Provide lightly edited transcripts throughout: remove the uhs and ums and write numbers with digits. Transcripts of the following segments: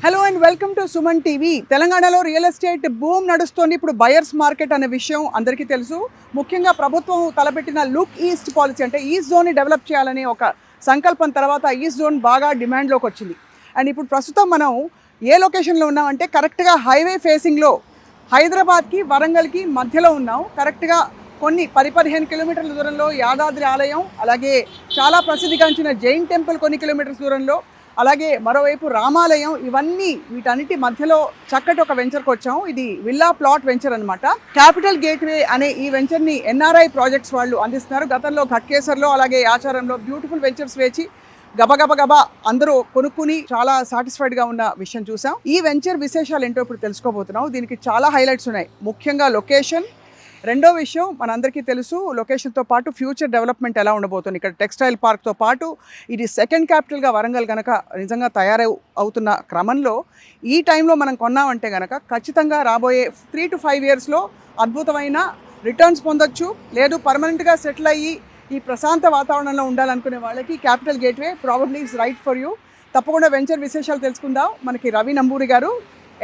Hello and welcome to Suman TV. తెలంగాణలో real estate boom నడుస్తోంది. ఇప్పుడు బయర్స్ మార్కెట్ అనే విషయం అందరికీ తెలుసు. ముఖ్యంగా ప్రభుత్వం తలపెట్టిన లుక్ ఈస్ట్ పాలసీ, అంటే ఈస్ట్ జోన్ని డెవలప్ చేయాలనే ఒక సంకల్పం తర్వాత ఈస్ట్ జోన్ బాగా డిమాండ్లోకి వచ్చింది. అండ్ ఇప్పుడు ప్రస్తుతం మనం ఏ లొకేషన్లో ఉన్నామంటే కరెక్ట్గా హైవే ఫేసింగ్లో హైదరాబాద్కి వరంగల్కి మధ్యలో ఉన్నాం. కరెక్ట్గా కొన్ని 10-15 కిలోమీటర్ల దూరంలో యాదాద్రి ఆలయం, అలాగే చాలా ప్రసిద్ధిగాంచిన జైన్ టెంపుల్ కొన్ని కిలోమీటర్స్ దూరంలో, అలాగే మరోవైపు రామాలయం, ఇవన్నీ వీటన్నిటి మధ్యలో చక్కటి ఒక వెంచర్కి వచ్చాం. ఇది విల్లా ప్లాట్ వెంచర్ అనమాట. క్యాపిటల్ గేట్వే అనే ఈ వెంచర్ని ఎన్ఆర్ఐ ప్రాజెక్ట్స్ వాళ్ళు అందిస్తున్నారు. గతంలో ఘట్కేసర్లో అలాగే ఆచారంలో బ్యూటిఫుల్ వెంచర్స్ వేచి గబగబా అందరూ కొనుక్కుని చాలా సాటిస్ఫైడ్గా ఉన్న విషయం చూసాం. ఈ వెంచర్ విశేషాలు ఏంటో ఇప్పుడు తెలుసుకోబోతున్నాం. దీనికి చాలా హైలైట్స్ ఉన్నాయి. ముఖ్యంగా లొకేషన్. రెండో విషయం, మనందరికీ తెలుసు లొకేషన్తో పాటు ఫ్యూచర్ డెవలప్మెంట్ ఎలా ఉండబోతుంది. ఇక్కడ టెక్స్టైల్ పార్క్తో పాటు ఇది సెకండ్ క్యాపిటల్గా వరంగల్ కనుక నిజంగా అవుతున్న క్రమంలో ఈ టైంలో మనం కొన్నామంటే కనుక ఖచ్చితంగా రాబోయే 3 to 5 ఇయర్స్లో అద్భుతమైన రిటర్న్స్ పొందొచ్చు. లేదు పర్మనెంట్గా సెటిల్ అయ్యి ఈ ప్రశాంత వాతావరణంలో ఉండాలనుకునే వాళ్ళకి capital gateway probably is right for you. తప్పకుండా వెంచర్ విశేషాలు తెలుసుకుందాం. మనకి రవి నంబూరి గారు,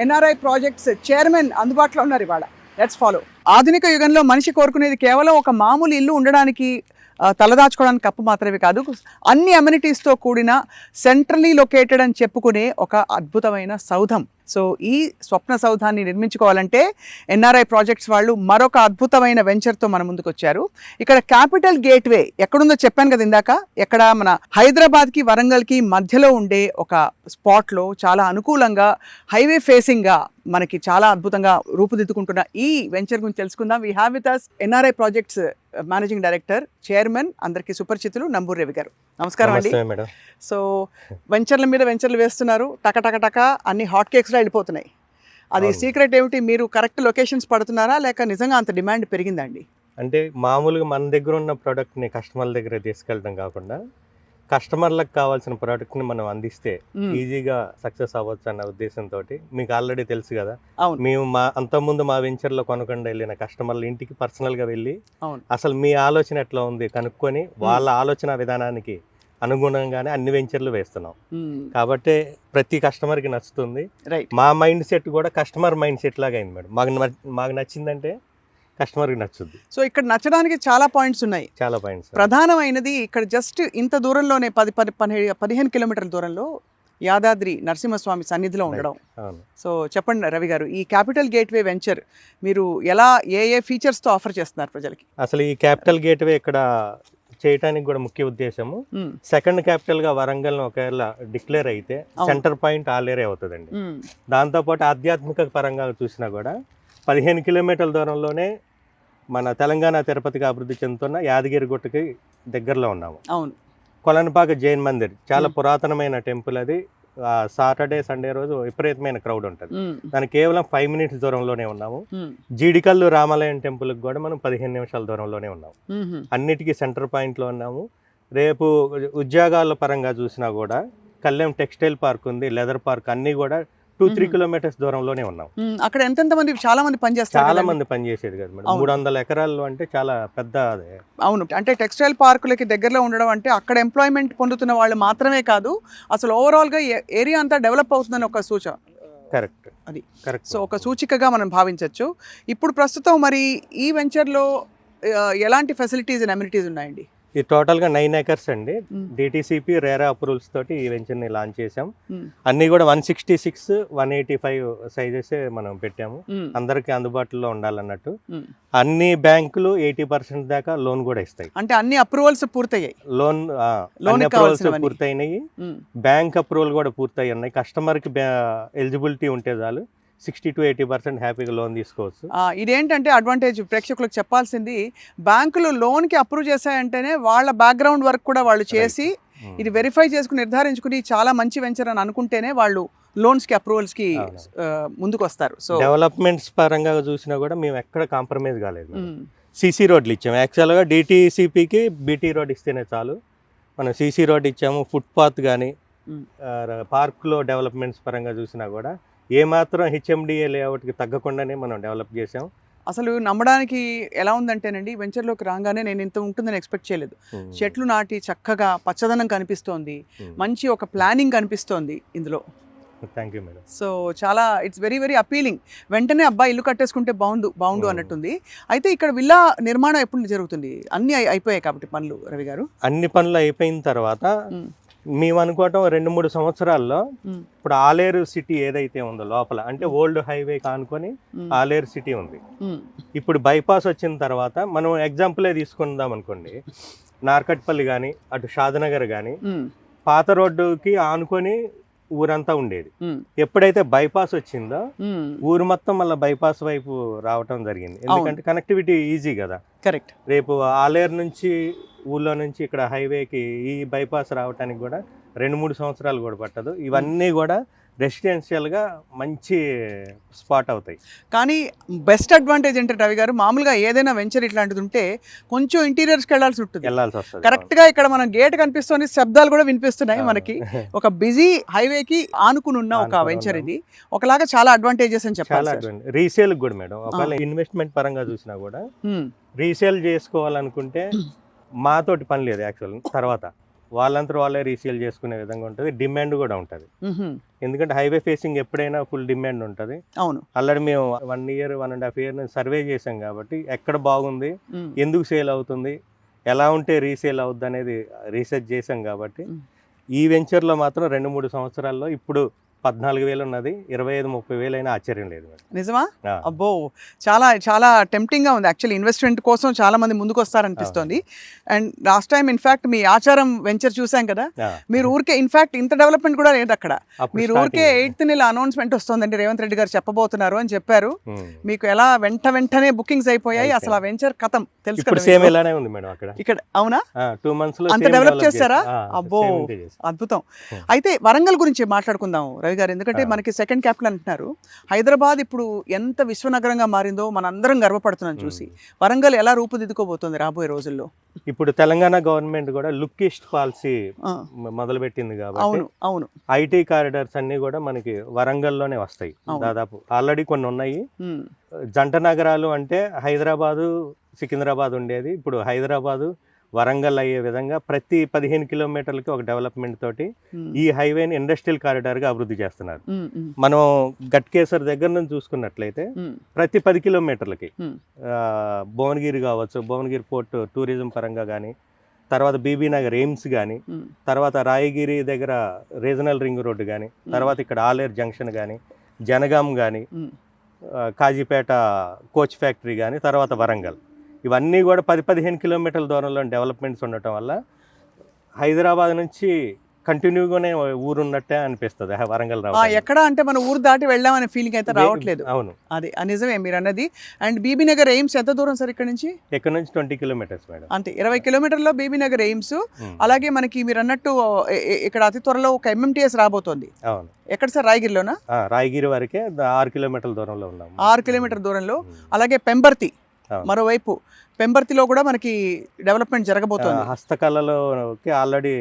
ఎన్ఆర్ఐ ప్రాజెక్ట్స్ చైర్మన్, అందుబాటులో ఉన్నారు ఇవాళ. Let's follow. ఆధునిక యుగంలో మనిషి కోరుకునేది కేవలం ఒక మామూలు ఇల్లు ఉండడానికి, తలదాచుకోవడానికి కప్పు మాత్రమే కాదు, అన్ని అమ్యూనిటీస్తో కూడిన సెంట్రల్లీ లొకేటెడ్ అని చెప్పుకునే ఒక అద్భుతమైన సౌధం. సో ఈ స్వప్న సౌధాన్ని నిర్మించుకోవాలంటే ఎన్ఆర్ఐ ప్రాజెక్ట్స్ వాళ్ళు మరొక అద్భుతమైన వెంచర్తో మన ముందుకు వచ్చారు. ఇక్కడ క్యాపిటల్ గేట్వే ఎక్కడుందో చెప్పాను కదా ఇందాక. ఎక్కడ మన హైదరాబాద్కి వరంగల్కి మధ్యలో ఉండే ఒక స్పాట్లో చాలా అనుకూలంగా హైవే ఫేసింగ్గా మనకి చాలా అద్భుతంగా రూపుదిద్దుకుంటున్న ఈ వెంచర్ గురించి తెలుసుకుందాం. We have with us NRI projects managing director, chairman, అందరికీ సుపరిచితులు నంబూరి రవి గారు. నమస్కారం అండి. సో వెంచర్ల మీద వెంచర్లు వేస్తున్నారు, టక అన్ని హాట్ కేక్స్లో వెళ్ళిపోతున్నాయి. అది సీక్రెట్ ఏమిటి? మీరు కరెక్ట్ లొకేషన్స్ పడుతున్నారా, లేక నిజంగా అంత డిమాండ్ పెరిగిందండి? అంటే మామూలుగా మన దగ్గర ఉన్న ప్రోడక్ట్ని కస్టమర్ల దగ్గర తీసుకెళ్ళడం కాకుండా కస్టమర్లకు కావాల్సిన ప్రోడక్ట్ని మనం అందిస్తే ఈజీగా సక్సెస్ అవ్వచ్చు అన్న ఉద్దేశంతో, మీకు ఆల్రెడీ తెలుసు కదా, మేము అంతకుముందు మా వెంచర్లో కొనకుండా వెళ్ళిన కస్టమర్ల ఇంటికి పర్సనల్గా వెళ్ళి అసలు మీ ఆలోచన ఎట్లా ఉంది కనుక్కొని వాళ్ళ ఆలోచన విధానానికి అనుగుణంగానే అన్ని వెంచర్లు వేస్తున్నాం. కాబట్టి ప్రతి కస్టమర్కి నచ్చుతుంది. మా మైండ్ సెట్ కూడా కస్టమర్ మైండ్ సెట్ లాగా అయింది మేడం. మాకు నచ్చిందంటే కస్టమర్కి నచ్చుద్ది. సో ఇక్కడ నచ్చడానికి చాలా పాయింట్స్ ఉన్నాయి. చాలా పాయింట్స్. ప్రధానమైనది ఇక్కడ జస్ట్ ఇంత దూరంలోనే 10-15 కిలోమీటర్ల దూరంలో యాదాద్రి నరసింహస్వామి సన్నిధిలో ఉండడం. సో చెప్పండి రవి గారు, ఈ క్యాపిటల్ గేట్వే వెంచర్ మీరు ఎలా ఏ ఫీచర్స్తో ఆఫర్ చేస్తున్నారు ప్రజలకి? అసలు ఈ క్యాపిటల్ గేట్వే ఇక్కడ చేయడానికి కూడా ముఖ్య ఉద్దేశము, సెకండ్ క్యాపిటల్ గా వరంగల్ ఒకవేళ డిక్లేర్ అయితే సెంటర్ పాయింట్ ఆలేరే అవుతుందండి. దాంతోపాటు ఆధ్యాత్మిక పరంగా చూసినా కూడా 15 కిలోమీటర్ల దూరంలోనే మన తెలంగాణ తిరుపతిగా అభివృద్ధి చెందుతున్న యాదగిరిగుట్టకి దగ్గరలో ఉన్నాము. అవును. కొలనుపాక జైన్ మందిర్ చాలా పురాతనమైన టెంపుల్. అది సాటర్డే సండే రోజు విపరీతమైన క్రౌడ్ ఉంటుంది. దానికి కేవలం 5 minutes దూరంలోనే ఉన్నాము. జీడికల్లు రామాలయం టెంపుల్కి కూడా మనం 15 నిమిషాల దూరంలోనే ఉన్నాము. అన్నిటికీ సెంటర్ పాయింట్లో ఉన్నాము. రేపు ఉద్యోగాల పరంగా చూసినా కూడా కళ్యాణ్ టెక్స్టైల్ పార్క్ ఉంది, లెదర్ పార్క్, అన్ని కూడా 2-3 kilometers దూరంలోనే ఉన్నాం. అక్కడ ఎంతెంత మంది, చాలా మంది పనిచేస్తారు. చాలా మంది పనిచేసేది కదా మేడం. 300 ఎకరాలు అంటే చాలా పెద్ద. అవును, అంటే టెక్స్టైల్ పార్కులకి దగ్గరలో ఉండడం అంటే అక్కడ ఎంప్లాయ్మెంట్ పొందుతున్న వాళ్ళు మాత్రమే కాదు, అసలు ఓవరాల్గా ఏరియా అంతా డెవలప్ అవుతుందని ఒక సూచన. కరెక్ట్, అది కరెక్ట్. సో ఒక సూచికగా మనం భావించవచ్చు. ఇప్పుడు ప్రస్తుతం మరి ఈ వెంచర్లో ఎలాంటి ఫెసిలిటీస్ అండ్ అమ్యూనిటీస్ ఉన్నాయండి? ఇది టోటల్గా 9 acres అండి. DTCP రేరా అప్రూవల్స్ తోటి ఈ వెంచర్ని లాంచ్ చేసాం. అన్ని కూడా 166, 185 సైజెస్ మనం పెట్టాము, అందరికి అందుబాటులో ఉండాలన్నట్టు. అన్ని బ్యాంకులు 80% దాకా లోన్ కూడా ఇస్తాయి. అంటే అన్ని అప్రూవల్స్ పూర్తయ్యాయి, లోన్ అప్రూవల్స్ పూర్తయినాయి, బ్యాంక్ అప్రూవల్ కూడా పూర్తయి ఉన్నాయి. కస్టమర్కి ఎలిజిబిలిటీ ఉంటే చాలు 60 to 80% హ్యాపీగా లోన్ తీసుకోవచ్చు. ఇదేంటంటే అడ్వాంటేజ్ ప్రేక్షకులకు చెప్పాల్సింది, బ్యాంకులు లోన్కి అప్రూవ్ చేశాయంటేనే వాళ్ళ బ్యాక్గ్రౌండ్ వర్క్ కూడా వాళ్ళు చేసి ఇది వెరిఫై చేసుకుని నిర్ధారించుకుని చాలా మంచి వెంచర్ అని అనుకుంటేనే వాళ్ళు లోన్స్కి అప్రూవల్స్కి ముందుకు వస్తారు. సో డెవలప్మెంట్స్ పరంగా చూసినా కూడా మేము ఎక్కడ కాంప్రమైజ్ కాలేదు. CC రోడ్లు ఇచ్చాము. యాక్చువల్గా DTCPకి BT రోడ్ ఇస్తేనే చాలు, మనం CC రోడ్ ఇచ్చాము. ఫుట్పాత్ కానీ పార్క్లో డెవలప్మెంట్స్ పరంగా చూసినా కూడా ఏమాత్రం HMDA లేఅవుట్కి తగ్గకుండానే మనం డెవలప్ చేసాం. అసలు నమ్మడానికి ఎలా ఉందంటేనండి, వెంచర్లోకి రాగానే నేను ఇంత ఉంటుందని ఎక్స్పెక్ట్ చేయలేదు. చెట్లు నాటి చక్కగా పచ్చదనం కనిపిస్తోంది, మంచి ఒక ప్లానింగ్ కనిపిస్తోంది ఇందులో. Thank you madam. సో చాలా ఇట్స్ వెరీ వెరీ అపీలింగ్. వెంటనే అబ్బాయి ఇల్లు కట్టేసుకుంటే బాగుండు అన్నట్టుంది. అయితే ఇక్కడ విల్లా నిర్మాణం ఎప్పుడు జరుగుతుంది? అన్ని అయిపోయాయి కాబట్టి పనులు రవి గారు? అన్ని పనులు అయిపోయిన తర్వాత మేము అనుకోవటం 2-3 సంవత్సరాల్లో ఇప్పుడు ఆలేరు సిటీ ఏదైతే ఉందో లోపల, అంటే ఓల్డ్ హైవే కానుకొని ఆలేరు సిటీ ఉంది. ఇప్పుడు బైపాస్ వచ్చిన తర్వాత మనం ఎగ్జాంపులే తీసుకుందాం అనుకోండి, నార్కట్పల్లి కానీ అటు షాదనగర్ కానీ పాత రోడ్డుకి ఆనుకొని ఊరంతా ఉండేది. ఎప్పుడైతే బైపాస్ వచ్చిందో ఊరు మొత్తం మళ్ళీ బైపాస్ వైపు రావటం జరిగింది. ఎందుకంటే కనెక్టివిటీ ఈజీ కదా. కరెక్ట్. రేపు ఆలేరు నుంచి ఊళ్ళో నుంచి ఇక్కడ హైవేకి ఈ బైపాస్ రావడానికి కూడా 2-3 సంవత్సరాలు కూడా పట్టదు. ఇవన్నీ కూడా రెసిడెన్షియల్గా మంచి స్పాట్ అవుతాయి. కానీ బెస్ట్ అడ్వాంటేజ్ ఏంటంటే రవి గారు, మామూలుగా ఏదైనా వెంచర్ ఇట్లాంటిది ఉంటే కొంచెం ఇంటీరియర్స్కి వెళ్ళాల్సి వస్తుంది. కరెక్ట్గా ఇక్కడ మనం గేట్ కనిపిస్తుంది, శబ్దాలు కూడా వినిపిస్తున్నాయి మనకి. ఒక బిజీ హైవేకి ఆనుకుని ఉన్న ఒక వెంచర్ ఇది. ఒకలాగా చాలా అడ్వాంటేజెస్ అని చెప్పాలి. రీసేల్ కూడా మేడం, ఒకవేళ ఇన్వెస్ట్మెంట్ పరంగా చూసినా కూడా రీసేల్ చేసుకోవాలనుకుంటే మాతోటి పని లేదు యాక్చువల్. తర్వాత వాళ్ళంతా వాళ్ళే రీసేల్ చేసుకునే విధంగా ఉంటుంది. డిమాండ్ కూడా ఉంటుంది. ఎందుకంటే హైవే ఫేసింగ్ ఎప్పుడైనా ఫుల్ డిమాండ్ ఉంటుంది. అవును. ఆల్రెడీ మేము 1 year 1.5 year సర్వే చేసాం కాబట్టి ఎక్కడ బాగుంది, ఎందుకు సేల్ అవుతుంది, ఎలా ఉంటే రీసేల్ అవుద్ది అనేది రీసెర్చ్ చేసాం కాబట్టి ఈ వెంచర్లో మాత్రం 2-3 సంవత్సరాల్లో ఇప్పుడు 14,000 ఉన్నది, 25,000-30,000 అయినా ఆశ్చర్యం లేదు. నిజమా? అబ్బో, చాలా చాలా టెంప్టింగ్గా ఉంది యాక్చువల్లీ. ఇన్వెస్ట్మెంట్ కోసం చాలా మంది ముందుకు వస్తారనిపిస్తోంది. అండ్ లాస్ట్ టైం ఇన్ఫాక్ట్ మీ ఆచారం వెంచర్ చూసాం కదా, మీరు ఊరికే ఇన్ఫాక్ట్ ఇంత డెవలప్మెంట్ కూడా లేదు అక్కడ. మీరు ఊరికే 8th నెల అనౌన్స్మెంట్ వస్తుందండి, రేవంత్ రెడ్డి గారు చెప్పబోతున్నారు అని చెప్పారు. మీకు ఎలా వెంటనే బుకింగ్స్ అయిపోయాయి. అసలు ఆ వెంచర్ కథం తెలుసు కదా. సేమ్ ఇలానే ఉంది మేడం అక్కడ. ఇక్కడ అవునా? 2 months లో అంత డెవలప్ చేస్తారా? అబ్బో, అద్భుతం. అయితే వరంగల్ గురించి మాట్లాడుకుందాం రవి గారు, ఎందుకంటే మనకి సెకండ్ క్యాపిటల్ అంటున్నారు. హైదరాబాద్ ఇప్పుడు ఎంత విశ్వనగరంగా మారిందో మనందరం గర్వపడుతున్నాం చూసి. వరంగల్ ఎలా రూపుదిద్దుకోబోతుంది రాబోయే రోజుల్లో? ఇప్పుడు తెలంగాణ గవర్నమెంట్ కూడా లుక్ ఈస్ట్ పాలసీ మొదలు పెట్టింది కాబట్టి అవును ఐటీ కారిడార్స్ అన్ని కూడా మనకి వరంగల్లోనే వస్తాయి. దాదాపు ఆల్రెడీ కొన్ని ఉన్నాయి. జంట నగరాలు అంటే హైదరాబాదు సికింద్రాబాద్ ఉండేది, ఇప్పుడు హైదరాబాదు వరంగల్ అయ్యే విధంగా ప్రతి 15 కిలోమీటర్లకి ఒక డెవలప్మెంట్ తోటి ఈ హైవేని ఇండస్ట్రియల్ కారిడార్ గా అభివృద్ధి చేస్తున్నారు. మనం గట్కేసర్ దగ్గర నుంచి చూసుకున్నట్లయితే ప్రతి 10 కిలోమీటర్లకి భువనగిరి కావచ్చు, భువనగిరి పోర్ట్ టూరిజం పరంగా కానీ, తర్వాత బీబీ నగర్ ఎయిమ్స్ కానీ, తర్వాత రాయగిరి దగ్గర రీజనల్ రింగ్ రోడ్డు కానీ, తర్వాత ఇక్కడ ఆలేరు జంక్షన్ కానీ, జనగాం కానీ, కాజీపేట కోచ్ ఫ్యాక్టరీ కానీ, తర్వాత వరంగల్, ఇవన్నీ కూడా 10-15 కిలోమీటర్ల దూరంలో డెవలప్మెంట్స్ ఉండటం వల్ల హైదరాబాద్ నుంచి కంటిన్యూగానే ఊరు ఉన్నట్టే అనిపిస్తుంది వరంగల్ రావడం. ఎక్కడ అంటే మన ఊరు దాటి వెళ్ళామనే ఫీలింగ్ అయితే రావట్లేదు. అవును, అది నిజమే మీరు అన్నది. అండ్ బీబీ నగర్ ఎయిమ్స్ ఎంత దూరం సార్ ఇక్కడ నుంచి? ఇక్కడ నుంచి 20 kilometers మేడం. అంటే 20 kilometerలో బీబీ నగర్ ఎయిమ్స్. అలాగే మనకి మీరు అన్నట్టు ఇక్కడ అతి త్వరలో ఒక MMTS రాబోతోంది. అవును. ఎక్కడ సార్? రాయగిరిలోనా? రాయగిరి వరకే 6 kilometerల దూరంలో ఉన్నాం. 6 kilometer దూరంలో. అలాగే పెంబర్తి మరోవైపు, పెంబర్తిలో కూడా మనకి డెవలప్మెంట్ జరగబోతోంది. హస్తకళలోకి ఆల్రెడీ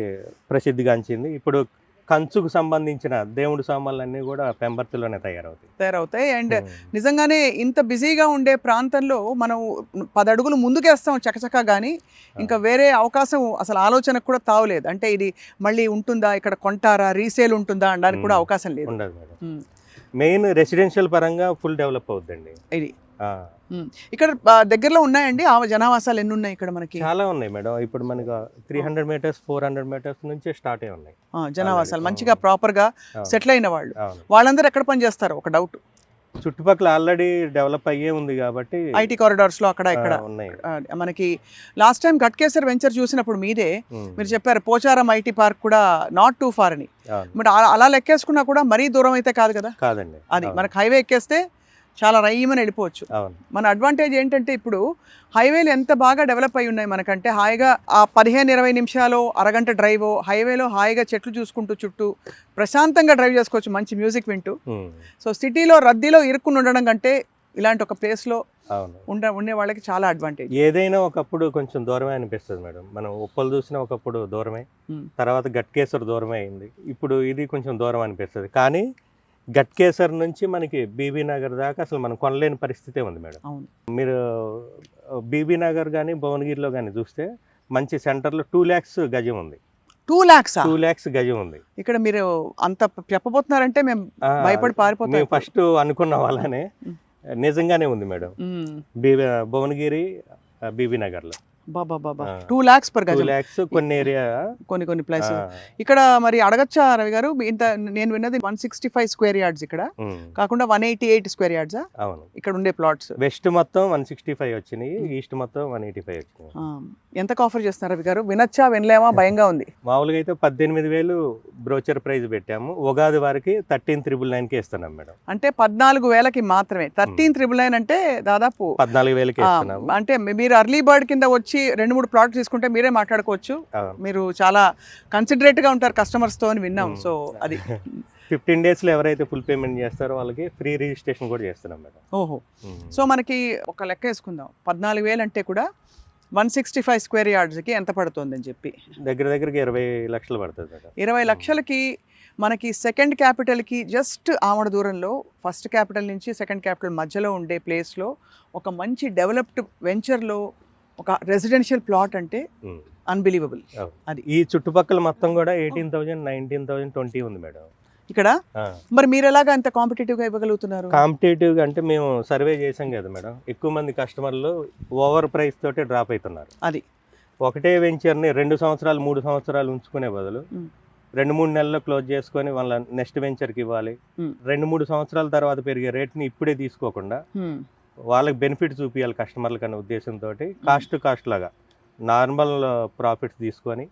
ప్రసిద్ధిగాంచింది. ఇప్పుడు కంచుకు సంబంధించిన దేవుడి సామాన్లు అన్నీ కూడా పెంబర్తిలోనే తయారవుతాయి. అండ్ నిజంగానే ఇంత బిజీగా ఉండే ప్రాంతంలో మనం 10 అడుగులు ముందుకేస్తాం చకచకా, కానీ ఇంకా వేరే అవకాశం అసలు ఆలోచనకు కూడా తావులేదు. అంటే ఇది మళ్ళీ ఉంటుందా, ఇక్కడ కొంటారా, రీసేల్ ఉంటుందా అనడానికి కూడా అవకాశం లేదు. మెయిన్ రెసిడెన్షియల్ పరంగా ఫుల్ డెవలప్ అవుతుందండి ఇది. ఇక్కడ దగ్గరలో ఉన్నాయండి జనావాసాలు ఎన్ని ఉన్నాయి ఇక్కడ? మనకి చాలా ఉన్నాయి మేడం. ఇప్పుడు మనకి 300 meters 400 meters నుంచే స్టార్ట్ అయి ఉన్నాయి జనావాసాలు. మంచిగా ప్రాపర్ గా సెటిల్ అయిన వాళ్ళు. వాళ్ళందరూ ఎక్కడ పని చేస్తారు? ఒక డౌట్. చుట్టుపక్కల ఆల్రెడీ డెవలప్ అయ్యే ఉంది కాబట్టి ఐటీ కారిడార్స్ లో అక్కడ ఇక్కడ ఉన్నాయి. మనకి లాస్ట్ టైం గట్కేసర్ వెంచర్ చూసినప్పుడు మీదే మీరు చెప్పారు పోచారం ఐటీ పార్క్ కూడా నాట్ టూ ఫార్ అని. బట్ అలా లెక్కేసుకున్నా కూడా మరీ దూరం అయితే కాదు కదా. కాదండి, అది మనకి హైవే ఎక్కేస్తే చాలా రయ్యమని వెళ్ళిపోవచ్చు. మన అడ్వాంటేజ్ ఏంటంటే ఇప్పుడు హైవేలు ఎంత బాగా డెవలప్ అయి ఉన్నాయి మనకంటే, హాయిగా ఆ 15-20 నిమిషాలు అరగంట డ్రైవ్ హైవేలో హాయిగా చెట్లు చూసుకుంటూ చుట్టూ ప్రశాంతంగా డ్రైవ్ చేసుకోవచ్చు మంచి మ్యూజిక్ వింటూ. సో సిటీలో రద్దీలో ఇరుక్కుని ఉండడం కంటే ఇలాంటి ఒక ప్లేస్లో ఉండే వాళ్ళకి చాలా అడ్వాంటేజ్. ఏదైనా ఒకప్పుడు కొంచెం దూరమే అనిపిస్తుంది మేడం. మనం ఉప్పలు చూసినా ఒకప్పుడు దూరమే, తర్వాత గట్కేసర్ దూరమే అయింది, ఇప్పుడు ఇది కొంచెం దూరం అనిపిస్తుంది. కానీ గట్కేసర్ నుంచి మనకి బీబీ నగర్ దాకా అసలు మనం కొనలేని పరిస్థితే ఉంది మేడం. మీరు బీబీ నగర్ కానీ భువనగిరిలో కానీ చూస్తే మంచి సెంటర్లో 2 lakhs గజం ఉంది. 2 lakhs 2 lakhs గజం ఉంది. ఇక్కడ మీరు అంత చెప్పబోతున్నారంటే మేము భయపడి పారిపోతాం. మేము ఫస్ట్ అనుకున్న వాళ్ళనే నిజంగానే ఉంది మేడం. భువనగిరి బీబీ నగర్ లో బాబా 2 lakhs per 2 గజం. lakhs కొన్ని ఏరియా కొన్ని ప్లేస్ ఇక్కడ మరి అడగచ్చా రవి గారు? ఇంత నేను విన్నది 165 స్క్వేర్ యార్డ్స్ ఇక్కడ కాకుండా 188 స్క్వేర్ యార్డ్స్ అవును ఇక్కడ ఉండే ప్లాట్స్. వెస్ట్ మొత్తం 165 వచ్చినాయి, ఈస్ట్ మొత్తం 185 వచ్చినాయి. ఎంతకు ఆఫర్ చేస్తున్నారు రవి గారు? వినచ్చా వినలేమా భయంగా ఉంది. మామూలుగా అయితే 18,000 బ్రోచర్ ప్రైస్ పెట్టాము, ఉగాది వారికి 13,999కి ఇస్తున్నాం మేడం. అంటే 14,000కి మాత్రమే. 13,999 అంటే దాదాపు 14,000కి ఇస్తున్నాము. అంటే మీరు అర్లీ బర్డ్ కింద వచ్చి 2-3 ప్లాట్స్ తీసుకుంటే మీరే మాట్లాడుకోవచ్చు. మీరు చాలా కన్సిడరేట్ గా ఉంటారు కస్టమర్స్ తో అని విన్నాం. సో అది 15 days లో ఎవరైతే ఫుల్ పేమెంట్ చేస్తారో వాళ్ళకి ఫ్రీ రిజిస్ట్రేషన్ కూడా చేస్తున్నాం మేడం. ఓహో, సో మనకి ఒక లెక్క వేసుకుందాం. 14,000 అంటే కూడా 165 స్క్వేర్ యార్డ్స్కి ఎంత పడుతుంది అని చెప్పి దగ్గరికి 20 లక్షలు పడుతుంది మేడం. 20 లక్షలకి మనకి సెకండ్ క్యాపిటల్కి జస్ట్ ఆమడ దూరంలో ఫస్ట్ క్యాపిటల్ నుంచి సెకండ్ క్యాపిటల్ మధ్యలో ఉండే ప్లేస్లో ఒక మంచి డెవలప్డ్ వెంచర్లో ఒక రెసిడెన్షియల్ ప్లాట్ అంటే అన్బిలీవబుల్. అది ఈ చుట్టుపక్కల మొత్తం కూడా 18,000, 19,000, 20 ఉంది మేడం ఇక్కడ. మరి మీరు ఎలాగా అంత కాంపిటేటివ్ గా ఇవ్వగలుగుతున్నారు? కాంపిటేటివ్ అంటే మేము సర్వే చేసాం కదా మేడం, ఎక్కువ మంది కస్టమర్లు ఓవర్ ప్రైస్ తోటి డ్రాప్ అవుతున్నారు. అది ఒకటే వెంచర్ని 2 సంవత్సరాలు 3 సంవత్సరాలు ఉంచుకునే బదులు 2-3 నెలల్లో క్లోజ్ చేసుకొని వాళ్ళ నెక్స్ట్ వెంచర్కి ఇవ్వాలి. 2-3 సంవత్సరాల తర్వాత పెరిగే రేట్ని ఇప్పుడే తీసుకోకుండా వాళ్ళకి బెనిఫిట్ చూపించాలి కస్టమర్లకు అనే ఉద్దేశంతో కాస్ట్ లాగా నార్మల్ ప్రాఫిట్స్ తీసుకొని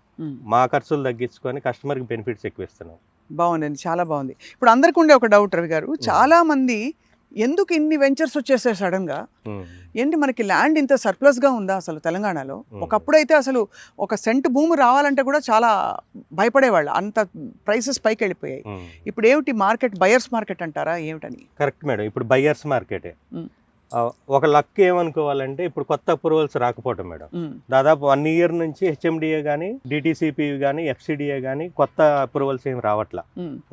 మా ఖర్చులు తగ్గించుకొని కస్టమర్కి బెనిఫిట్స్ ఎక్కువ ఇస్తున్నాం. బాగుందండి, చాలా బాగుంది. ఇప్పుడు అందరికి ఉండే ఒక డౌట్ రవి గారు, చాలా మంది ఎందుకు ఇన్ని వెంచర్స్ వచ్చేసాయి సడన్ గా? ఏంటి మనకి ల్యాండ్ ఇంత సర్ప్లస్ గా ఉందా అసలు తెలంగాణలో? ఒకప్పుడైతే అసలు ఒక సెంట్ భూమి రావాలంటే కూడా చాలా భయపడేవాళ్ళు, అంత ప్రైసెస్ పైకి వెళ్ళిపోయాయి. ఇప్పుడు ఏమిటి మార్కెట్, బయర్స్ మార్కెట్ అంటారా ఏమిటని? కరెక్ట్ మేడం, ఇప్పుడు బయర్స్ మార్కెటే. ఒక లక్ ఏమనుకోవాలంటే ఇప్పుడు కొత్త అప్రూవల్స్ రాకపోవటం మేడం. దాదాపు 1 year నుంచి హెచ్ఎండిఏ కానీ డిటిసిపి కానీ ఎఫ్సిడిఏ కానీ కొత్త అప్రూవల్స్ ఏమి రావట్లా.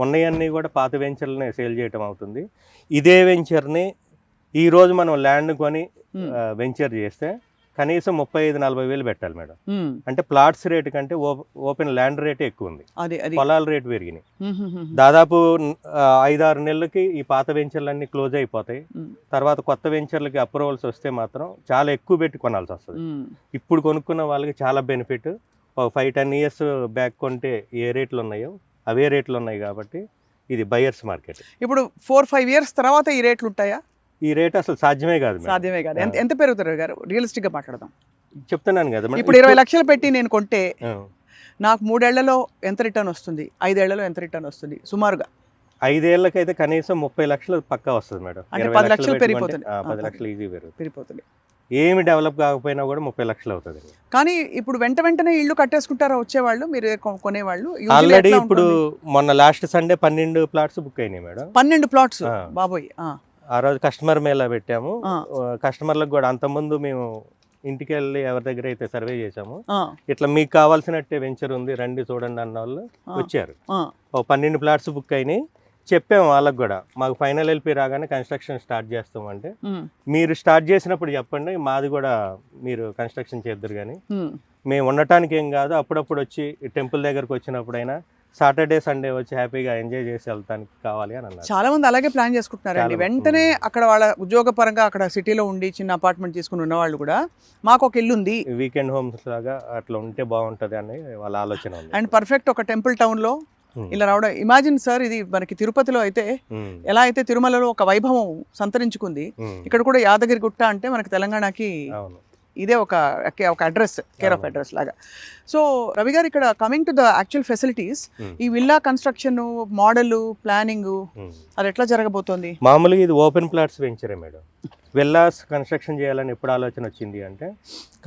ఉన్నాయన్నీ కూడా పాత వెంచర్లని సేల్ చేయటం అవుతుంది. ఇదే వెంచర్ని ఈ రోజు మనం ల్యాండ్ కొని వెంచర్ చేస్తే కనీసం 35-40 వేలు పెట్టాలి మేడం. అంటే ప్లాట్స్ రేట్ కంటే ఓపెన్ ల్యాండ్ రేటే ఎక్కువ ఉంది, పొలాల రేటు పెరిగినాయి. దాదాపు 5-6 నెలలకి ఈ పాత వెంచర్లన్నీ క్లోజ్ అయిపోతాయి. తర్వాత కొత్త వెంచర్లకి అప్రూవల్స్ వస్తే మాత్రం చాలా ఎక్కువ పెట్టి కొనాల్సి వస్తుంది. ఇప్పుడు కొనుక్కున్న వాళ్ళకి చాలా బెనిఫిట్. 5-10 years బ్యాక్ కొంటే ఏ రేట్లు ఉన్నాయో అవే రేట్లు ఉన్నాయి కాబట్టి ఇది బయర్స్ మార్కెట్. ఇప్పుడు 4-5 years తర్వాత ఈ రేట్లు ఉంటాయా? ఈ రేట్ అసలు సాధ్యమే కాదు. ఎంత పెరుగుతారు గారు? రియలిస్టిక్ గా మాట్లాడదాం. చెప్తున్నాను కదా, ఇప్పుడు 20 లక్షలు పెట్టి నేను కొంటే నాకు 3 ఏళ్లలో ఎంత రిటర్న్ వస్తుంది, 5 ఏళ్లలో ఎంత రిటర్న్ వస్తుంది సుమారుగా? 5 ఏళ్ళకైతే కనీసం 30 లక్షలు పక్కా వస్తుంది మేడం. 10 లక్షలు పెరిగిపోతుంది. 10 లక్షలు ఈజీ పెరిగిపోతుంది. ఏమి డెవలప్ కాకపోయినా కూడా 30 లక్షలు అవుతుంది. కానీ ఇప్పుడు వెంటనే ఇల్లు కట్టేసుకుంటారా వచ్చేవాళ్ళు, మీరు కొనేవాళ్ళు? ఆల్రెడీ ఇప్పుడు మొన్న లాస్ట్ సండే 12 ప్లాట్స్ బుక్ అయినాయి మేడం. 12 ప్లాట్స్ బాబోయ్. ఆ రోజు కస్టమర్ మేళా పెట్టాము. కస్టమర్లకు కూడా అంతకుముందు మేము ఇంటికి వెళ్ళి ఎవరి దగ్గర అయితే సర్వే చేసాము, ఇట్లా మీకు కావాల్సినట్టే వెంచర్ ఉంది రండి చూడండి అన్న వాళ్ళు వచ్చారు. 12 ప్లాట్స్ బుక్ అయినాయి. చెప్పాము వాళ్ళకు కూడా మాకు ఫైనల్ ఎల్పి రాగానే కన్స్ట్రక్షన్ స్టార్ట్ చేస్తామంటే మీరు స్టార్ట్ చేసినప్పుడు చెప్పండి, మాది కూడా మీరు కన్స్ట్రక్షన్ చేద్దరు కానీ మేము ఉండటానికి ఏం కాదు, అప్పుడప్పుడు వచ్చి టెంపుల్ దగ్గరకు వచ్చినప్పుడైనా సాటర్డే సండే వచ్చి హ్యాపీగా ఎంజాయ్ చేసి వెళ్తానికి కావాలి అని అన్నారు. చాలా మంది అలాగే ప్లాన్ చేసుకుంటున్నారండి. వెంటనే అక్కడ వాళ్ళ ఉద్యోగ పరంగా అక్కడ సిటీలో ఉండి చిన్న అపార్ట్మెంట్ తీసుకుని ఉన్న వాళ్ళు కూడా మాకు ఒక ఇల్లు ఉంది, వీకెండ్ హోమ్స్ లాగా అట్లా ఉంటే బాగుంటది అని వాళ్ళ ఆలోచన ఉంది. అండ్ పర్ఫెక్ట్ ఒక టెంపుల్ టౌన్ లో ఇలా రావడం. ఇమాజిన్ సార్, ఇది మనకి తిరుపతిలో అయితే ఎలా అయితే తిరుమలలో ఒక వైభవం సంతరించుకుంది, ఇక్కడ కూడా యాదగిరి గుట్ట అంటే మనకి తెలంగాణకి ఇదే ఒక అడ్రస్, కేర్ ఆఫ్ అడ్రస్ లాగా. సో రవి గారు, ఇక్కడ coming to the actual facilities, ఈ విల్లా కన్స్ట్రక్షన్ మోడల్ ప్లానింగ్ అది ఎట్లా జరగబోతోంది? మామూలుగా ఇది ఓపెన్ ప్లాట్స్ వెంచరే మేడం. విల్లాస్ కన్స్ట్రక్షన్ చేయాలని ఎప్పుడు ఆలోచన వచ్చింది అంటే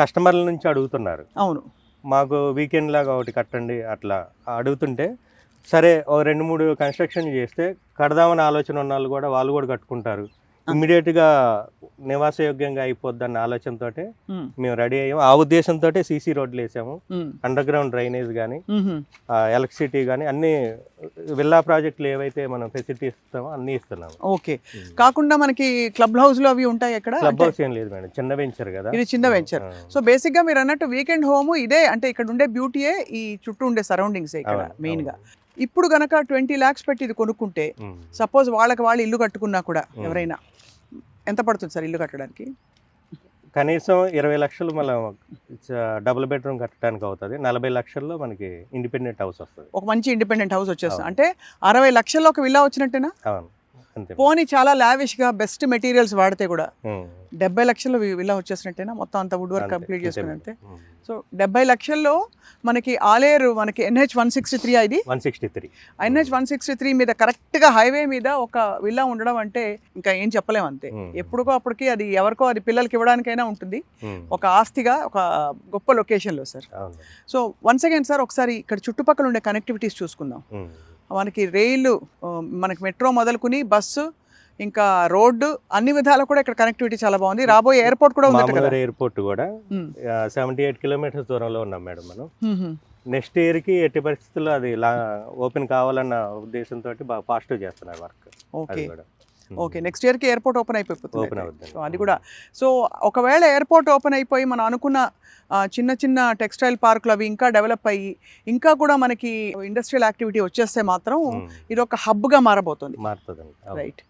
కస్టమర్ల నుంచి అడుగుతున్నారు. అవును, మాకు వీకెండ్ లాగా ఒకటి కట్టండి అట్లా అడుగుతుంటే సరే 2-3 కన్స్ట్రక్షన్ చేస్తే కడదామని ఆలోచన ఉన్న వాళ్ళు కూడా కట్టుకుంటారు. ఇమ్మీడియట్ గా నివాసయోగ్యంగా అయిపోద్దన్న ఆలోచనతో మేము రెడీ అయ్యాము. ఆ ఉద్దేశంతో సీసీ రోడ్లు వేసాము, అండర్ గ్రౌండ్ డ్రైనేజ్ కానీ, ఎలక్ట్రిసిటీ కానీ అన్ని విల్లా ప్రాజెక్టులు ఏవైతే మనం ఫెసిలిటీ ఇస్తామో అన్ని ఇస్తున్నాము. ఓకే, కాకుండా మనకి క్లబ్ హౌస్ లో అవి ఉంటాయి ఎక్కడ? క్లబ్ హౌస్ ఏం లేదు మేడం, చిన్న వెంచర్ కదా ఇది, చిన్న వెంచర్. సో బేసిక్ గా మీరు అన్నట్టు వీకెండ్ హోమ్ ఇదే, అంటే ఇక్కడ ఉండే బ్యూటీయే ఈ చుట్టూ ఉండే సరౌండింగ్స్ ఇక్కడ మెయిన్ గా. ఇప్పుడు గనక 20 lakhs పెట్టి ఇది కొనుక్కుంటే, సపోజ్ వాళ్ళు ఇల్లు కట్టుకున్నా కూడా ఎవరైనా ఎంత పడుతుంది సార్ ఇల్లు కట్టడానికి? కనీసం 20 లక్షలు మనం డబుల్ బెడ్రూమ్ కట్టడానికి అవుతుంది. 40 లక్షల్లో మనకి ఇండిపెండెంట్ హౌస్ వస్తుంది, ఒక మంచి ఇండిపెండెంట్ హౌస్ వచ్చేస్తుంది. అంటే 60 లక్షల్లో ఒక విల్లా వచ్చినట్టేనా? అవును, అంతే. పోనీ చాలా లావిష్ గా బెస్ట్ మెటీరియల్స్ వాడితే కూడా 70 లక్షలు విల్లా వచ్చేసినట్టేనా? మొత్తం అంత వుడ్ వర్క్ కంప్లీట్ చేసుకున్నంతే. సో 70 లక్షల్లో మనకి ఆలేరు, మనకి NH 163 ఇది 163 NH 163 మీద కరెక్ట్ గా హైవే మీద ఒక విల్లా ఉండడం అంటే ఇంకా ఏం చెప్పలేము అంతే. ఎప్పుడుకో అప్పటికి అది ఎవరికో, అది పిల్లలకి ఇవ్వడానికైనా ఉంటుంది, ఒక ఆస్తిగా, ఒక గొప్ప లొకేషన్ లో sir. So once again sir, ఒకసారి ఇక్కడ చుట్టుపక్కల ఉండే కనెక్టివిటీస్ చూసుకుందాం. మనకి రైలు, మనకి మెట్రో మొదలుకుని బస్సు, ఇంకా రోడ్డు, అన్ని విధాలు కూడా ఇక్కడ కనెక్టివిటీ చాలా బాగుంది. రాబోయే ఎయిర్పోర్ట్ కూడా ఉంది కదా? ఎయిర్పోర్ట్ కూడా 78 kilometers దూరంలో ఉన్నాం మేడం మనం. నెక్స్ట్ ఇయర్ కి ఎట్టి పరిస్థితుల్లో అది ఓపెన్ కావాలన్న ఉద్దేశంతో బాగా పాజిటివ్ చేస్తున్నారు work. Okay okay, next year కి ఎయిర్పోర్ట్ ఓపెన్ అయిపోతుంది. సో అది కూడా, సో ఒకవేళ ఎయిర్పోర్ట్ ఓపెన్ అయిపోయి మనం అనుకున్న చిన్న చిన్న టెక్స్టైల్ పార్కులు అవి ఇంకా డెవలప్ అయ్యి ఇంకా కూడా మనకి ఇండస్ట్రియల్ యాక్టివిటీ వచ్చేస్తే మాత్రం ఇది ఒక హబ్గా మారబోతుంది. రైట్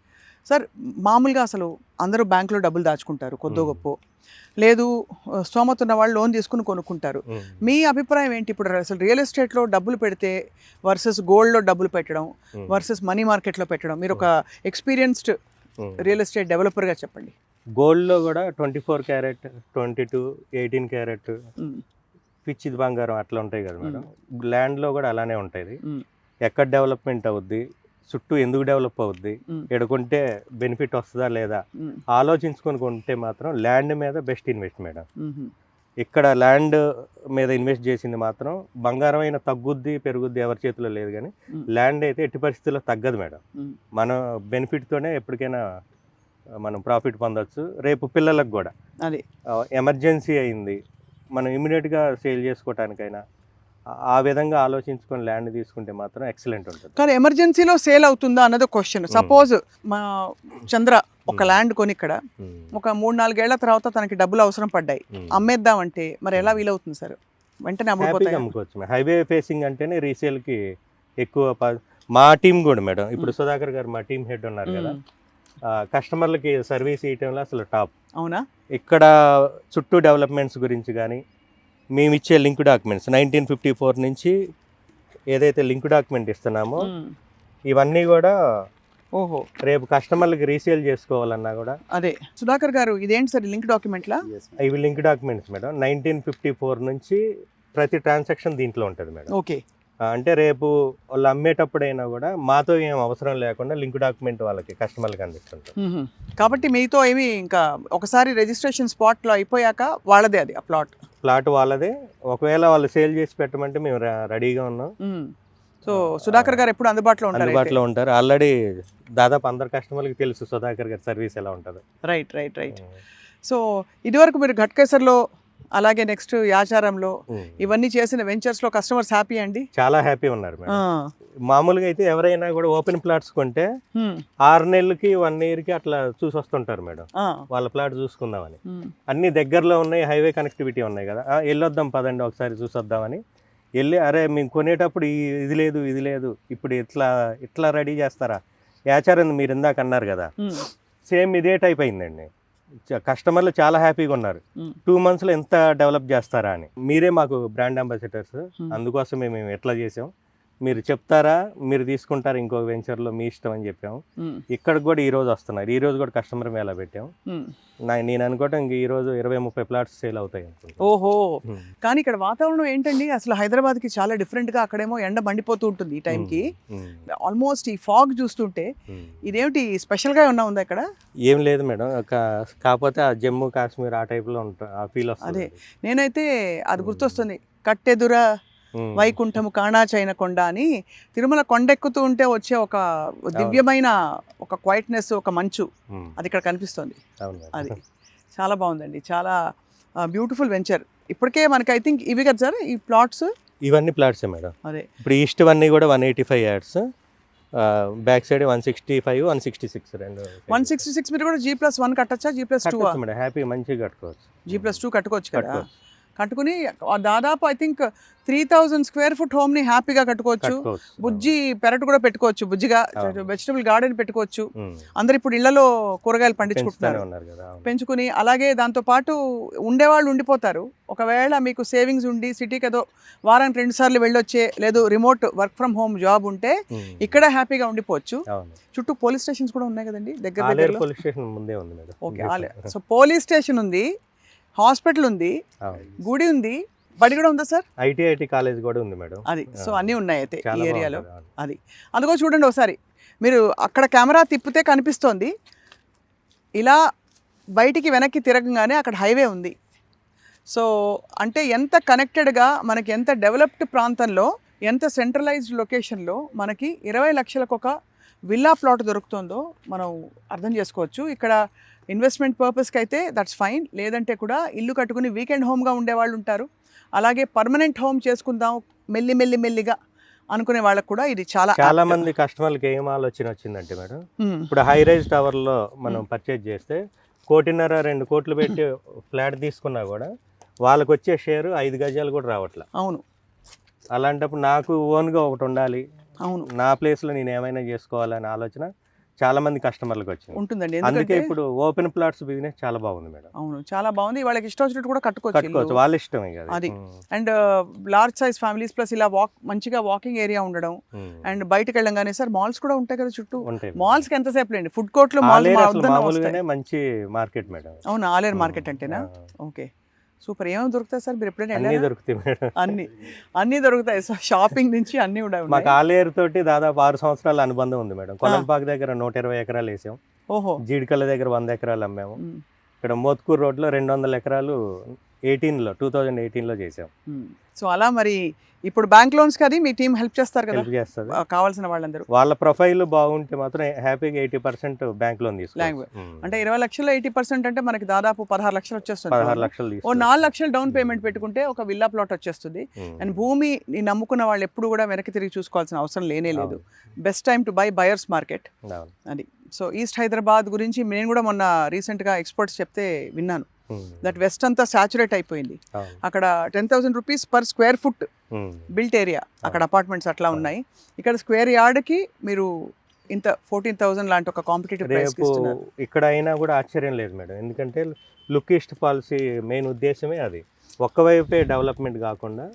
సార్, మామూలుగా అసలు అందరూ బ్యాంకులో డబ్బులు దాచుకుంటారు కొద్దో గొప్ప, లేదు స్తోమత ఉన్న వాళ్ళు లోన్ తీసుకుని కొనుక్కుంటారు. మీ అభిప్రాయం ఏంటి? ఇప్పుడు అసలు రియల్ ఎస్టేట్లో డబ్బులు పెడితే వర్సెస్ గోల్డ్లో డబ్బులు పెట్టడం వర్సెస్ మనీ మార్కెట్లో పెట్టడం, మీరు ఒక ఎక్స్పీరియన్స్డ్ రియల్ ఎస్టేట్ డెవలపర్గా చెప్పండి. గోల్డ్లో కూడా 24 carat, 22, 18 carat పిచ్చిది బంగారం అట్లా ఉంటాయి కదా మేడం. ల్యాండ్లో కూడా అలానే ఉంటుంది. ఎక్కడ డెవలప్మెంట్ అవుద్ది, చుట్టూ ఎందుకు డెవలప్ అవుద్ది, ఎడుకుంటే బెనిఫిట్ వస్తుందా లేదా ఆలోచించుకొని కొంటే మాత్రం ల్యాండ్ మీద బెస్ట్ ఇన్వెస్ట్ మేడం. ఇక్కడ ల్యాండ్ మీద ఇన్వెస్ట్ చేసింది మాత్రం బంగారం అయినా తగ్గుద్ది పెరుగుద్ది ఎవరి చేతిలో లేదు, కానీ ల్యాండ్ అయితే ఎట్టి పరిస్థితుల్లో తగ్గదు మేడం. మన బెనిఫిట్తోనే ఎప్పటికైనా మనం ప్రాఫిట్ పొందొచ్చు. రేపు పిల్లలకు కూడా అది ఎమర్జెన్సీ అయింది, మనం ఇమీడియట్గా సేల్ చేసుకోవటానికైనా ఆ విధంగా ఆలోచించుకొని ల్యాండ్ తీసుకుంటే మాత్రం ఎక్సలెంట్ ఉంటుంది. కానీ ఎమర్జెన్సీలో సేల్ అవుతుందా అన్నది క్వశ్చన్. సపోజ్ మా చంద్ర ఒక ల్యాండ్ కొని ఇక్కడ ఒక 3-4 ఏళ్ల తర్వాత తనకి డబ్బులు అవసరం పడ్డాయి, అమ్మేద్దామంటే మరి ఎలా వీలవుతుంది సార్? వెంటనే అమ్ముకోవచ్చు. హైవే ఫేసింగ్ అంటేనే రీసేల్కి ఎక్కువ. మా టీం కూడా మేడం, ఇప్పుడు సుధాకర్ గారు మా టీం హెడ్ ఉన్నారు కదా, కస్టమర్లకి సర్వీస్ ఇవ్వటంలో అసలు టాప్. అవునా? ఇక్కడ చుట్టూ డెవలప్మెంట్స్ గురించి కానీ మేము ఇచ్చే లింక్ డాక్యుమెంట్స్ 1954 నుంచి ఏదైతే లింక్ డాక్యుమెంట్ ఇస్తున్నామో ఇవన్నీ కూడా రేపు కస్టమర్లకి రీసేల్ చేసుకోవాలన్నా కూడా. అదే సుధాకర్ గారు, ఇదేంటి సార్ లింక్ డాక్యుమెంట్లా? ఇవి లింక్ డాక్యుమెంట్స్ మేడం. 1954 నుంచి ప్రతి ట్రాన్సాక్షన్ దీంట్లో ఉంటుంది మేడం. ఓకే, అంటే రేపు వాళ్ళు అమ్మేటప్పుడైనా కూడా మాతో ఏం అవసరం లేకుండా లింక్ డాక్యుమెంట్ వాళ్ళకి కస్టమర్లకి అందిస్తుంటారు. కాబట్టి మీతో ఏమి ఇంకా ఒకసారి రిజిస్ట్రేషన్ స్పాట్లో అయిపోయాక వాళ్ళదే అది ఆ ప్లాట్ వాళ్ళదే. ఒకవేళ వాళ్ళు సేల్ చేసి పెట్టమంటే మేము రెడీగా ఉన్నాం. సో సుధాకర్ గారు ఎప్పుడు అందుబాటులో ఉంటారు. ఆల్రెడీ దాదాపు అందరు కస్టమర్లకి తెలుసు సుధాకర్ గారి సర్వీస్ ఎలా ఉంటుంది. రైట్. సో ఇదివరకు మీరు ఘట్కేసర్లో అలాగే నెక్స్ట్ యాచారంలో ఇవన్నీ చేసిన వెంచర్స్ లో కస్టమర్స్ హ్యాపీ అండి? చాలా హ్యాపీ ఉన్నారు మేడం. మామూలుగా అయితే ఎవరైనా కూడా ఓపెన్ ప్లాట్స్ కొంటే 6 నెలలకి 1 year కి అట్లా చూసి వస్తుంటారు మేడం, వాళ్ళ ప్లాట్ చూసుకుందామని. అన్ని దగ్గరలో ఉన్నాయి, హైవే కనెక్టివిటీ ఉన్నాయి కదా, వెళ్ళొద్దాం పదండి ఒకసారి చూసొద్దామని వెళ్ళి, అరే మేము కొనేటప్పుడు ఇది లేదు ఇప్పుడు ఇట్లా రెడీ చేస్తారా? యాచారం మీరు ఇందాక అన్నారు కదా, సేమ్ ఇదే టైప్ అయిందండి. కస్టమర్లు చాలా హ్యాపీగా ఉన్నారు. 2 months లో ఎంత డెవలప్ చేస్తారా అని. మీరే మాకు బ్రాండ్ అంబాసిడర్స్, అందుకోసమే మేము ఎట్లా చేసాం, మీరు చెప్తారా, మీరు తీసుకుంటారా ఇంకో వెంచర్లో, మీ ఇష్టం అని చెప్పాము. ఇక్కడికి కూడా ఈ రోజు వస్తున్నారు, ఈ రోజు కూడా కస్టమర్ మేళా పెట్టాము. నేను అనుకోవటం ఈ రోజు 20-30 ప్లాట్స్ సేల్ అవుతాయి అనుకుంటా. ఓహో, కానీ ఇక్కడ వాతావరణం ఏంటండి అసలు? హైదరాబాద్ కి చాలా డిఫరెంట్ గా, అక్కడేమో ఎండ మండిపోతూ ఉంటుంది ఈ టైంకి, ఆల్మోస్ట్ ఈ ఫాగ్ చూస్తుంటే. ఇదేమిటి స్పెషల్ గా ఉందా ఇక్కడ? ఏం లేదు మేడం, కాకపోతే ఆ జమ్మూ కాశ్మీర్ ఆ టైప్ లో ఉంటుంది, ఆ ఫీల్ వస్తుంది. అదే నేనైతే అది గుర్తొస్తుంది, కట్టెదురా వైకుంఠము కాణాచైన కొండ అని తిరుమల కొండ ఎక్కుతూ ఉంటే వచ్చే ఒక దివ్యమైన ఒక క్వైట్నెస్, ఒక మంచు అది ఇక్కడ కనిపిస్తుంది. అది చాలా బాగుందండి, చాలా బ్యూటిఫుల్ వెంచర్. ఇప్పటికే మనకి ఐ థింక్ ఇవి కదా సార్ ఈ ప్లాట్స్? ఇవన్నీ ప్లాట్సే మేడం. అదే ఇప్పుడు ఈస్ట్ అన్నీ కూడా 185 యార్డ్స్, బ్యాక్ సైడ్ 165, 166 రెండు. 166 మీరు కూడా G+1 కట్టచ్చా? G+2 మేడం హ్యాపీ మంచిగా కట్టుకోవచ్చు. G+2 కట్టుకోవచ్చు కదా. కట్టుకుని దాదాపు I think 3000 square foot home ని హ్యాపీగా కట్టుకోవచ్చు. బుజ్జి పెరట్ కూడా పెట్టుకోవచ్చు, బుజ్జిగా వెజిటబుల్ గార్డెన్ పెట్టుకోవచ్చు. అందరు ఇప్పుడు ఇళ్లలో కూరగాయలు పండించుకుంటున్నారు, పెంచుకుని. అలాగే దాంతో పాటు ఉండేవాళ్ళు ఉండిపోతారు. ఒకవేళ మీకు సేవింగ్స్ ఉండి సిటీకి ఏదో వారానికి 2 సార్లు వెళ్ళొచ్చే, లేదు remote work from home job ఉంటే ఇక్కడ హ్యాపీగా ఉండిపోవచ్చు. చుట్టూ పోలీస్ స్టేషన్స్ కూడా ఉన్నాయి కదండి దగ్గర. పోలీస్ స్టేషన్ ముందే ఉంది madam. Okay, so police station ఉంది, హాస్పిటల్ ఉంది, గుడి ఉంది, బడి కూడా ఉందా సార్? ఐటీ కాలేజ్ కూడా ఉంది మేడం. అది సో అన్నీ ఉన్నాయి అయితే ఈ ఏరియాలో. అది అందుకో చూడండి ఒకసారి మీరు, అక్కడ కెమెరా తిప్పితే కనిపిస్తోంది. ఇలా బయటికి వెనక్కి తిరగగానే అక్కడ హైవే ఉంది. సో అంటే ఎంత కనెక్టెడ్గా మనకి, ఎంత డెవలప్డ్ ప్రాంతంలో, ఎంత సెంట్రలైజ్డ్ లొకేషన్లో మనకి 20 లక్షలకు ఒక విల్లా ప్లాట్ దొరుకుతుందో మనం అర్థం చేసుకోవచ్చు. ఇక్కడ ఇన్వెస్ట్మెంట్ పర్పస్కి అయితే దట్స్ ఫైన్, లేదంటే కూడా ఇల్లు కట్టుకుని వీకెండ్ హోమ్గా ఉండేవాళ్ళు ఉంటారు. అలాగే పర్మనెంట్ హోమ్ చేసుకుందాం మెల్లిగా అనుకునే వాళ్ళకి కూడా ఇది చాలా మంది కస్టమర్లకి ఏం ఆలోచన వచ్చిందంటే మేడం, ఇప్పుడు హై రైజ్ టవర్లో మనం పర్చేజ్ చేస్తే 1.5-2 కోట్లు పెట్టి ఫ్లాట్ తీసుకున్నా కూడా వాళ్ళకి వచ్చే షేర్ 5 గజాలు కూడా రావట్లే. అవును, అలాంటప్పుడు నాకు ఓన్గా ఒకటి ఉండాలి, అవును నా ప్లేస్లో నేను ఏమైనా చేసుకోవాలనే ఆలోచన చాలా మంది కస్టమర్లకు వచ్చింది ఉంటుందండి. అందుకే ఇప్పుడు ఓపెన్ ప్లాట్స్ బిజినెస్ చాలా బాగుంది మేడం. అవును, చాలా బాగుంది. వాళ్ళకి ఇష్టం వచ్చినట్టు కూడా కట్టుకోవచ్చు, వాళ్ళ ఇష్టమే కదా అది. And large size families plus ఇలా మంచిగా వాకింగ్ ఏరియా ఉండడం. అండ్ బయటకు వెళ్ళంగానే సార్ మాల్స్ కూడా ఉంటాయి కదా చుట్టూ. మాల్స్ కి ఎంతసేపు లేండి, ఫుడ్ కోర్ట్ లో మామూలుగానే మంచి మార్కెట్ మేడం. అవును, ఆలేరు మార్కెట్ అంటేనా? Okay, super. ఏమేమి దొరుకుతాయి సార్? మీరు ఎప్పుడైనా అన్ని దొరుకుతాయి మేడం. అన్ని దొరుకుతాయి, షాపింగ్ నుంచి అన్ని ఉన్నాయి. మాకు ఆలేరు తోటి దాదాపు 6 సంవత్సరాల అనుబంధం ఉంది మేడం. కొలంపాక్ దగ్గర 120 ఎకరాలు వేసాం. ఓహో. జీడికల్ల దగ్గర 100 ఎకరాలు అమ్మాము. ఇక్కడ మోత్కూర్ రోడ్లో 200 ఎకరాలు 2018లో చేసాం. సో అలా మరి ఇప్పుడు బ్యాంక్ లోన్స్ అది మీ టీం హెల్ప్ చేస్తారు కదా? హెల్ప్ చేస్తుంది, కావాల్సిన వాళ్ళందరూ. వాళ్ళ ప్రొఫైల్ బాగుంటే మాత్రం హ్యాపీగా 80% బ్యాంక్ లోన్ తీసుకుంటాం. అంటే 20 లక్షలు 80% అంటే మనకి దాదాపు 16 లక్షలు వచ్చేస్తుంది. 16 లక్షలు ఓ 4 లక్షలు డౌన్ పేమెంట్ పెట్టుకుంటే ఒక విల్లా ప్లాట్ వచ్చేస్తుంది. అండ్ భూమి నమ్ముకున్న వాళ్ళు ఎప్పుడు కూడా వెనక్కి తిరిగి చూసుకోవాల్సిన అవసరం లేనే లేదు. Best time to buy buyers market అది. సో ఈస్ట్ హైదరాబాద్ గురించి నేను కూడా మొన్న రీసెంట్గా ఎక్స్పర్ట్స్ చెప్తే విన్నాను. దట్ వెస్ట్ అంతా సాచురేట్ అయిపోయింది. అక్కడ 10,000 rupees per square foot built area, అక్కడ అపార్ట్మెంట్స్ అట్లా ఉన్నాయి. ఇక్కడ స్క్వేర్ యార్డ్కి మీరు ఇంత 14,000 లాంటి ఒక కాంపిటేటివ్ ప్రైస్ ఇస్తున్నారు. ఇక్కడ అయినా కూడా ఆశ్చర్యం లేదు మేడం, ఎందుకంటే లుక్ ఈస్ట్ పాలసీ మెయిన్ ఉద్దేశమే అది. ఒక్కవైపే డెవలప్మెంట్ కాకుండా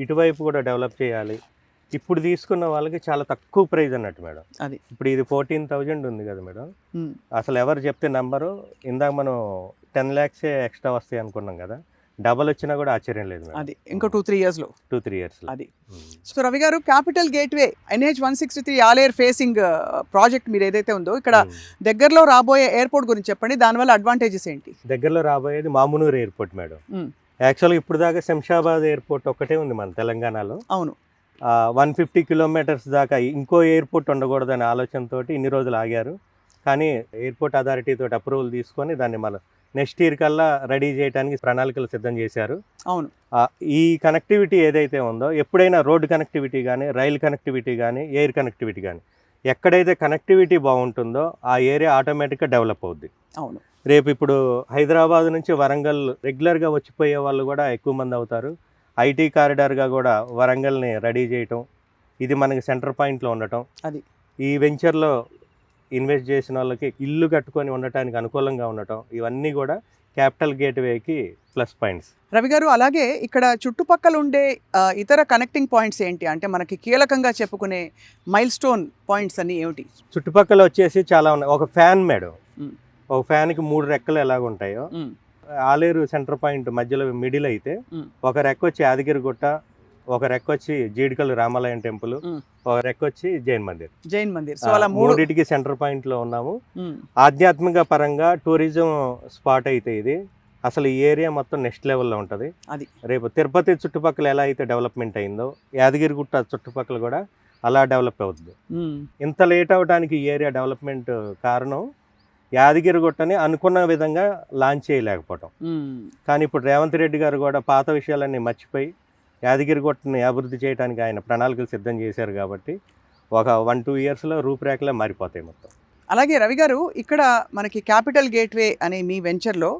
ఇటువైపు కూడా డెవలప్ చేయాలి. ఇప్పుడు తీసుకున్న వాళ్ళకి చాలా తక్కువ ప్రైస్ అన్నట్టు మేడం. అది ఇప్పుడు ఇది 14,000 ఉంది కదా మేడం, అసలు ఎవరు చెప్తే నంబరు, ఇందాక మనం 10 lakhs ఎక్స్ట్రా వస్తాయి అనుకున్నాం కదా, డబల్ వచ్చినా కూడా ఆశ్చర్యం లేదు. అది ఇంకో 2-3 ఇయర్స్లో. 2-3 ఇయర్స్ అది. సో రవి గారు, capital gateway NH-163 Aler facing project మీరు ఏదైతే ఉందో, ఇక్కడ దగ్గరలో రాబోయే ఎయిర్పోర్ట్ గురించి చెప్పండి. దానివల్ల అడ్వాంటేజెస్ ఏంటి? దగ్గరలో రాబోయేది మామునూరు ఎయిర్పోర్ట్ మేడం. యాక్చువల్గా ఇప్పుడు దాకా శంషాబాద్ ఎయిర్పోర్ట్ ఒక్కటే ఉంది మన తెలంగాణలో. అవును. 150 kilometers దాకా ఇంకో ఎయిర్పోర్ట్ ఉండకూడదనే ఆలోచనతో ఇన్ని రోజులు ఆగారు. కానీ ఎయిర్పోర్ట్ అథారిటీ తోటి అప్రూవల్ తీసుకొని దాన్ని మన నెక్స్ట్ ఇయర్ కల్లా రెడీ చేయడానికి ప్రణాళికలు సిద్ధం చేశారు. అవును. ఈ కనెక్టివిటీ ఏదైతే ఉందో, ఎప్పుడైనా రోడ్డు కనెక్టివిటీ కానీ, రైలు కనెక్టివిటీ కానీ, ఎయిర్ కనెక్టివిటీ కానీ, ఎక్కడైతే కనెక్టివిటీ బాగుంటుందో ఆ ఏరియా ఆటోమేటిక్గా డెవలప్ అవుద్ది. అవును. రేపు ఇప్పుడు హైదరాబాద్ నుంచి వరంగల్ రెగ్యులర్గా వచ్చిపోయే వాళ్ళు కూడా ఎక్కువ మంది అవుతారు. ఐటీ కారిడార్గా కూడా వరంగల్ని రెడీ చేయటం, ఇది మనకి సెంటర్ పాయింట్లో ఉండటం, అది ఈ వెంచర్లో ఇన్వెస్ట్ చేసిన వాళ్ళకి ఇల్లు కట్టుకొని ఉండటానికి అనుకూలంగా ఉండటం, ఇవన్నీ కూడా క్యాపిటల్ గేట్వేకి ప్లస్ పాయింట్స్. రవి గారు, అలాగే ఇక్కడ చుట్టుపక్కల ఉండే ఇతర కనెక్టింగ్ పాయింట్స్ ఏంటి? అంటే మనకి కీలకంగా చెప్పుకునే మైల్ స్టోన్ పాయింట్స్ అన్ని ఏమిటి? చుట్టుపక్కల వచ్చేసి చాలా ఉన్నాయి. ఒక ఫ్యాన్ మేడం, ఒక ఫ్యాన్కి 3 రెక్కలు ఎలాగుంటాయో, ఆలేరు సెంటర్ పాయింట్ మధ్యలో మిడిల్ అయితే ఒక రెక్క వచ్చి యాదగిరిగుట్ట, ఒక రెక్క వచ్చి జీడికల్లు రామాలయం టెంపుల్, ఒక రెక్క వచ్చి జైన్ మందిర్. సో అలా మూడింటికి సెంటర్ పాయింట్ లో ఉన్నాము. ఆధ్యాత్మిక పరంగా టూరిజం స్పాట్ అయితే ఇది. అసలు ఈ ఏరియా మొత్తం నెక్స్ట్ లెవెల్లో ఉంటుంది. అది రేపు తిరుపతి చుట్టుపక్కల ఎలా అయితే డెవలప్మెంట్ అయిందో యాదగిరిగుట్ట చుట్టుపక్కల కూడా అలా డెవలప్ అవుతుంది. ఇంత లేట్ అవడానికి ఈ ఏరియా డెవలప్మెంట్ కారణం యాదగిరిగుట్టని అనుకున్న విధంగా లాంచ్ చేయలేకపోవటం. కానీ ఇప్పుడు రేవంత్ రెడ్డి గారు కూడా పాత విషయాలన్నీ మర్చిపోయి యాదగిరిగుట్టని అభివృద్ధి చేయడానికి ఆయన ప్రణాళికలు సిద్ధం చేశారు కాబట్టి ఒక 1-2 ఇయర్స్లో రూపురేఖలే మారిపోతాయి మొత్తం. అలాగే రవి గారు, ఇక్కడ మనకి క్యాపిటల్ గేట్వే అనే మీ వెంచర్లో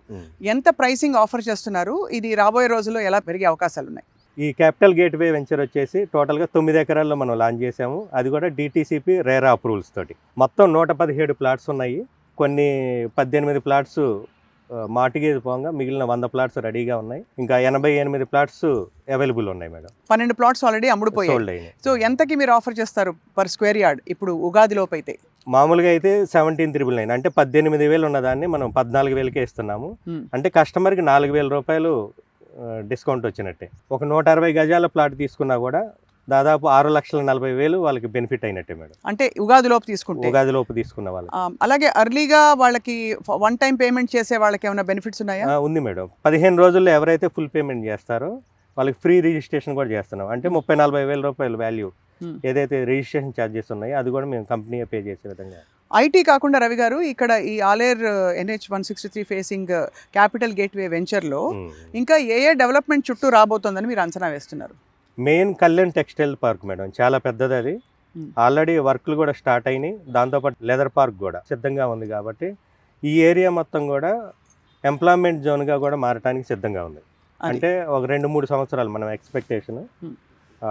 ఎంత ప్రైసింగ్ ఆఫర్ చేస్తున్నారు? ఇది రాబోయే రోజుల్లో ఎలా పెరిగే అవకాశాలు ఉన్నాయి? ఈ క్యాపిటల్ గేట్వే వెంచర్ వచ్చేసి టోటల్గా 9 ఎకరాల్లో మనం లాంచ్ చేసాము. అది కూడా DTCP రేరా అప్రూవల్స్ తోటి. మొత్తం 117 ప్లాట్స్ ఉన్నాయి. కొన్ని 18 ప్లాట్స్ మార్టిగేజ్ పోగా మిగిలిన 100 ప్లాట్స్ రెడీగా ఉన్నాయి. ఇంకా 88 ప్లాట్స్ అవైలబుల్ ఉన్నాయి మేడం. 12 ప్లాట్స్ ఆల్రెడీ అమ్ముడుపోయాయి. సో ఎంతకి మీరు ఆఫర్ చేస్తారు పర్ స్క్వేర్ యార్డ్ ఇప్పుడు ఉగాది లోపు అయితే? మామూలుగా అయితే 17,999 అంటే 18,000 ఉన్నదాన్ని మనం 14,000కే ఇస్తున్నాము. అంటే కస్టమర్కి 4,000 రూపాయలు డిస్కౌంట్ వచ్చినట్టే. ఒక 160 గజాల ప్లాట్ తీసుకున్నా కూడా దాదాపు 6,40,000 వాళ్ళకి బెనిఫిట్ అయినట్టే మేడం. అంటే ఉగాది లోపు తీసుకుంటే? ఉగాది లోపు తీసుకున్న వాళ్ళకి. అలాగే అర్లీగా వాళ్ళకి వన్ టైం పేమెంట్ చేసే వాళ్ళకి ఏమైనా బెనిఫిట్స్ ఉన్నాయా? ఉంది మేడం. 15 రోజుల్లో ఎవరైతే ఫుల్ పేమెంట్ చేస్తారో వాళ్ళకి ఫ్రీ రిజిస్ట్రేషన్ కూడా చేస్తున్నాం. అంటే 30,40,000 రూపాయలు వాల్యూ ఏదైతే రిజిస్ట్రేషన్ ఛార్జెస్ ఉన్నాయో అది కూడా మేము కంపెనీ పే చేసే విధంగా. ఐటీ కాకుండా రవి గారు, ఇక్కడ ఈ Aler NH-163 facing capital gateway వెంచర్లో ఇంకా ఏ డెవలప్మెంట్ చుట్టూ రాబోతోందని మీరు అంచనా వేస్తున్నారు? Main Kalyan textile park madam, చాలా పెద్దది అది. ఆల్రెడీ వర్క్లు కూడా స్టార్ట్ అయినాయి. దాంతోపాటు లెదర్ పార్క్ కూడా సిద్ధంగా ఉంది. కాబట్టి ఈ ఏరియా మొత్తం కూడా ఎంప్లాయ్మెంట్ జోన్గా కూడా మారడానికి సిద్ధంగా ఉంది. అంటే ఒక 2-3 సంవత్సరాలు మనం ఎక్స్పెక్టేషన్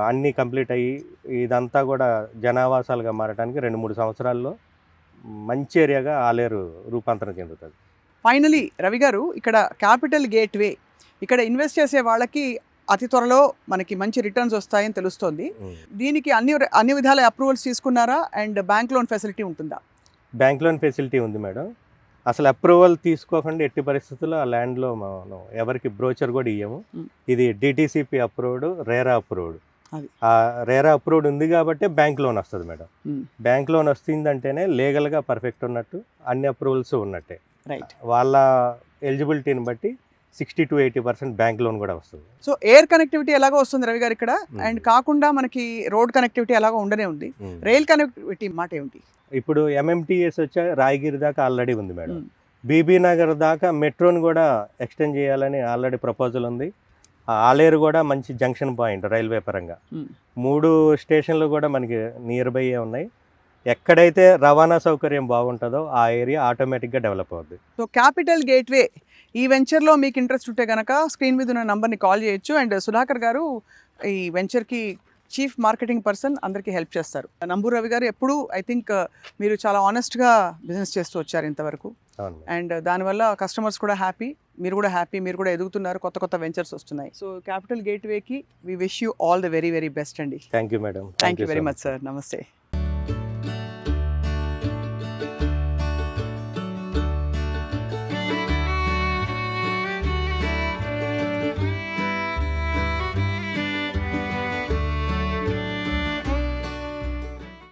అన్నీ కంప్లీట్ అయ్యి ఇదంతా కూడా జనావాసాలుగా మారడానికి 2-3 సంవత్సరాల్లో మంచి ఏరియాగా ఆలేరు రూపాంతరం చెందుతుంది. ఫైనలీ రవి గారు, ఇక్కడ క్యాపిటల్ గేట్వే ఇక్కడ ఇన్వెస్ట్ చేసే వాళ్ళకి అతి త్వరలో మనకి మంచి రిటర్న్స్ వస్తాయని తెలుస్తోంది. దీనికి అన్ని విధాల అప్రూవల్స్ తీసుకున్నారా? అండ్ బ్యాంక్ లోన్ ఫెసిలిటీ ఉంటుందా? బ్యాంక్ లోన్ ఫెసిలిటీ ఉంది మేడం. అసలు అప్రూవల్ తీసుకోకుండా ఎట్టి పరిస్థితుల్లో ఆ ల్యాండ్లో మనం ఎవరికి బ్రోచర్ కూడా ఇయ్యము. ఇది DTCP అప్రూవ్డ్, రేరా అప్రూవ్డ్. ఆ రేరా అప్రూవ్డ్ ఉంది కాబట్టి బ్యాంక్ లోన్ వస్తుంది మేడం. బ్యాంక్ లోన్ వస్తుందంటేనే లీగల్గా పర్ఫెక్ట్ ఉన్నట్టు, అన్ని అప్రూవల్స్ ఉన్నట్టే. వాళ్ళ ఎలిజిబిలిటీని బట్టి 60-80% బ్యాంక్ లోన్ కూడా వస్తుంది. సో ఎయిర్ కనెక్టివిటీ ఎలాగో వస్తుంది రవి గారు ఇక్కడ, అండ్ కాకుండా మనకి రోడ్ కనెక్టివిటీ ఎలాగో ఉండనే ఉంది. రైల్ కనెక్టివిటీ మాట ఏమిటి? ఇప్పుడు MMTS వచ్చా రాయగిరి దాకా ఆల్రెడీ ఉంది మేడం. బీబీ నగర్ దాకా మెట్రోని కూడా ఎక్స్టెండ్ చేయాలని ఆల్రెడీ ప్రపోజల్ ఉంది. ఆలేరు కూడా మంచి జంక్షన్ పాయింట్ రైల్వే పరంగా. 3 స్టేషన్లు కూడా మనకి నియర్ బై ఉన్నాయి. ఎక్కడైతే రవాణా సౌకర్యం బాగుంటుందో ఆ ఏరియా ఆటోమేటిక్గా డెవలప్ అవుతుంది. సో క్యాపిటల్ గేట్వే ఈ వెంచర్లో మీకు ఇంట్రెస్ట్ ఉంటే కనుక స్క్రీన్ మీద ఉన్న నంబర్ని కాల్ చేయొచ్చు. అండ్ సుధాకర్ గారు ఈ వెంచర్కి చీఫ్ మార్కెటింగ్ పర్సన్, అందరికీ హెల్ప్ చేస్తారు. నంబూరు రవి గారు, ఎప్పుడు ఐ థింక్ మీరు చాలా ఆనెస్ట్గా బిజినెస్ చేస్తూ వచ్చారు ఇంతవరకు. అండ్ దానివల్ల కస్టమర్స్ కూడా హ్యాపీ, మీరు కూడా హ్యాపీ, మీరు కూడా ఎదుగుతున్నారు, కొత్త కొత్త వెంచర్స్ వస్తున్నాయి. సో క్యాపిటల్ గేట్వేకి we wish you all the very very best అండి. Thank you madam. Thank you very much sir. నమస్తే.